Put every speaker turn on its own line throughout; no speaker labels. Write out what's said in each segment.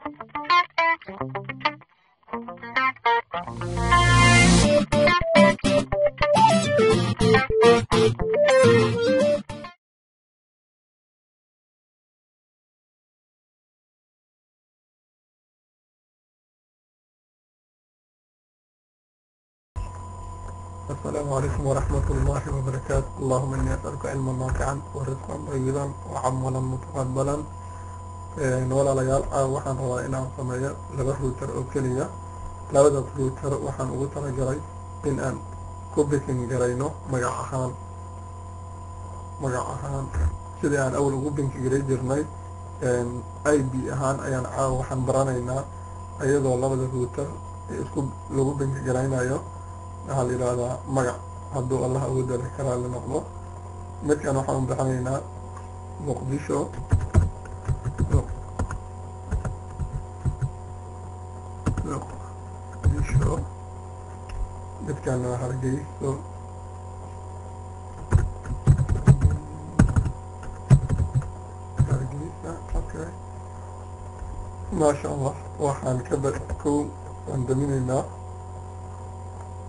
السلام عليكم ورحمة الله وبركاته. اللهم إني أسألك علما نافعا ورزقا طيبا وعملا متقبلا. walaalayaal waxaan rabaa inaan sameeyo laba router oo keliya. labada router waxaan ugu talagalay in aan ku bikin garayno magac ahaan sidii aan awal ugu binki garay jirnay IP ahaan ayaan waxaan baranaynaa iyadoo labada router lagu binki garaynayo waxaa la yidhaahdaa magac hadduu allah ugu dari karaa la noqdo. midkan waxaan u bixinaynaa muqdisho midkan waa hargeyso okay. maasha allah waxaan waan daminaynaa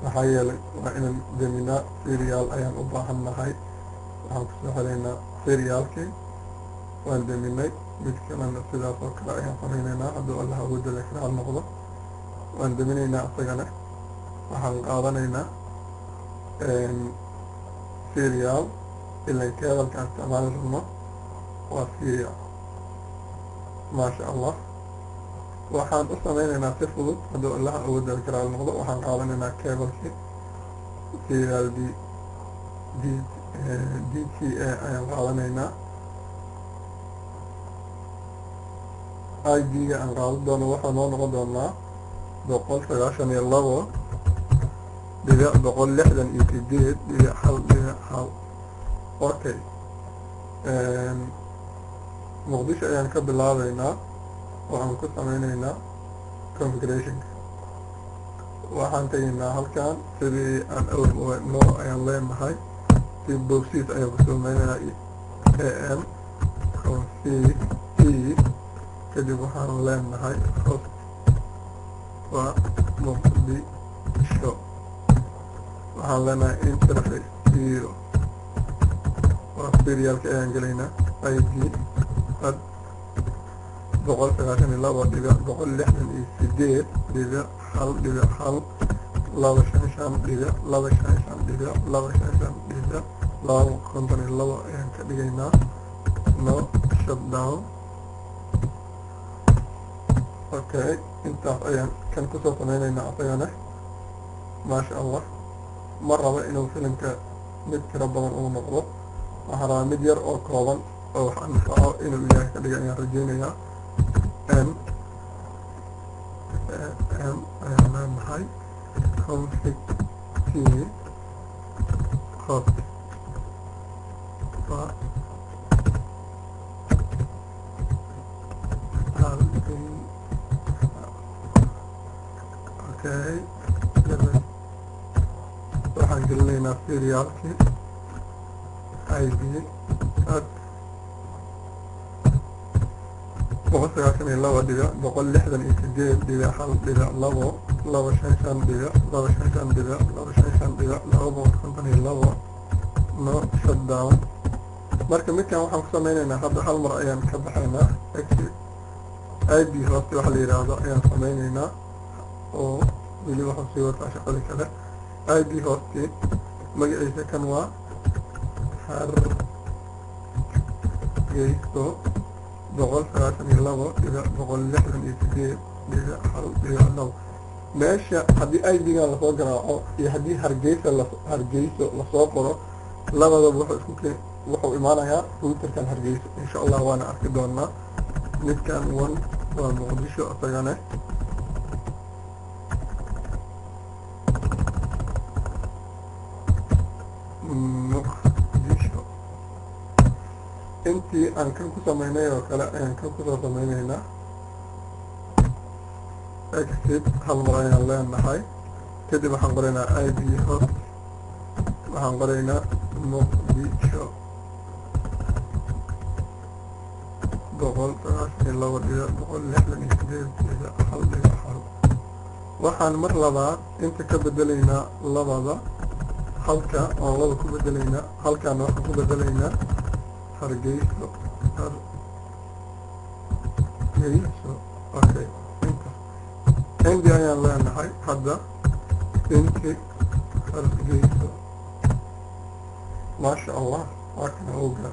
maxaa yeelay waa inaan daminaa serial ayaan u baahan nahay. waxaan kusoo xelaynaa serialkii waan daminay. mid kalena sidaas oo kale ayaan samaynaynaa hadduu allah ugu dali karaa noqdo. waan daminaynaa isagana waxaan qaadanaynaa serial ilan keedalkaan isticmaali rabno waa serial. maasha allah waxaan u samaynaynaa si fudud hadduu allah ugu dari karaa noqdo. waxaan qaadanaynaa keebalkii serial DTA ayaan qaadanaynaa. ID-ga aan qaadan doono waxaa noo noqon doonaa 192.168.1.1. okay. muqdisho ayaan ka bilaabeynaa. waxaan ku sameyneynaa configurationka. waxaan tegaynaa halkan sidii aan awal ayaan leenahay si bowsiis ayaan ku sameyneynaa am config kadib waxaan leenahay host waa muqdisho. waxaan leenahay interface 0 waa serialka ayaan gelaynaa. ID 192.168.255.255.255.252 ayaan ka dhigaynaa. no shutdown. okay. intaas ayaan kan kusoo sameyneynaa asagana. maasha allah ma rabo inuu filimka mid tiro badan uu noqdo. waxaan rabaa mid yar oo kooban oo wax anfaco inuu ilaahay ka dhiga ayaan rajeynayaa. ayaan leenahay config host okay. waxaan gelinaynaa serialkii ID 192.168.255.255.255.252 no shutdown. marka midkan waxaan ku sameyneynaa hadda hal mar ayaan ka baxaynaa. exit ID host waxa la yiraahdo ayaan sameyneynaa oo weli waxaan sii wataa shaqadii kale. ID host magaciisa kan waa hargeyso 192.168.2. meesha haddii ID-ga lasoo garaaco iyo haddii hargeyso lasoo qoro labadaba wuxuu imaanayaa routerkan hargeyso insha allah waana arki doonaa. midkan 1 waa muqdisho isagana intii aan kan ku sameynay oo kale ayaan kan kusoo sameyneynaa. exit hal mar ayaan leenahay. kadib waxaan qoraynaa ID host waxaan qoraynaa muqdisho 192.168.255.252 waxaan mar labaad inta ka bedelaynaa labada halka oo laba ku bedelaynaa halkaana waxaan ku bedelaynaa hargeyso hargeyso okay inta cindi ayaan leenahay hadda inti hargeyso maasha allah waa kana oga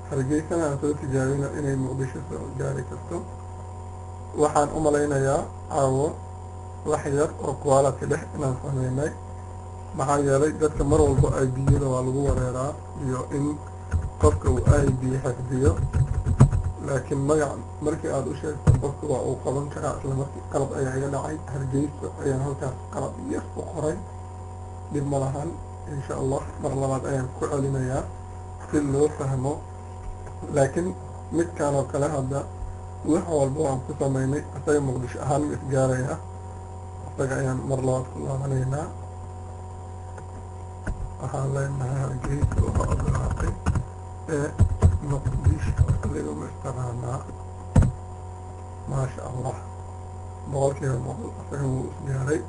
hargeysana aan soo tijaabina inay muqdisho soo gaari karto waxaan u malaynayaa caawo wax yar oo quality leh inaan sameynay maxaa yeelay dadka mar walba ID-yada waa lagu wareeraa iyo in qofka uu ID xifdiyo laakiin magac markii aad u sheegto qofka waa uu qaban karaa isla markii qalab ayaa iga dhacay hargeyso ayaan halkaas qalab yar u qoray dhib ma lahan insha allah mar labaad ayaan ku celinayaa si loo fahmo laakiin midkaan oo kale hadda wax walba waan ku sameynay isaga muqdisho ahaan ma isgaaraya isaga ayaan mar labaad ku laabanaynaa waxaan leenahay hargeysa waa ogolaatay ee muqdisho adiguma istaqaanaa maasha allah boqolkiiba boqol isaga wuu isgaaray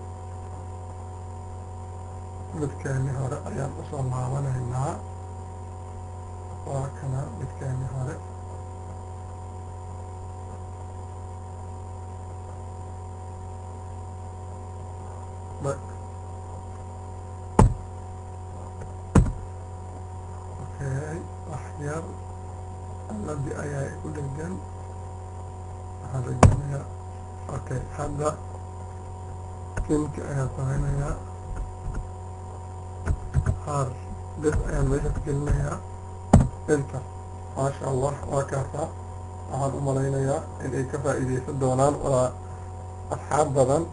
midkeeni hore ayaan usoo laabanaynaa waa kana midkeeni hore waxyar aladi ayaa ku dhegan waxaan rajeynayaa okay hadda kinki ayaan sameynayaa har bes ayaan meeshaas gelinayaa inta maasha allah waa kaasaa waxaan u malaynayaa inay ka faa'iideysan doonaan waa asxaab badan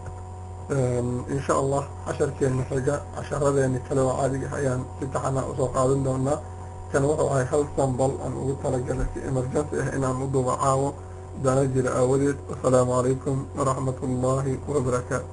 insha allah casharkeena xiga casharadeeni kale oo caadiga ayaan si taxanaa usoo qaadan doonaa kan wuxuu ahay hal sambal aan ugu talagalay si emergency ah inaan u duba caawo dana jira aawadeed wasalaamu calaykum waraxmat ullaahi wabarakaatu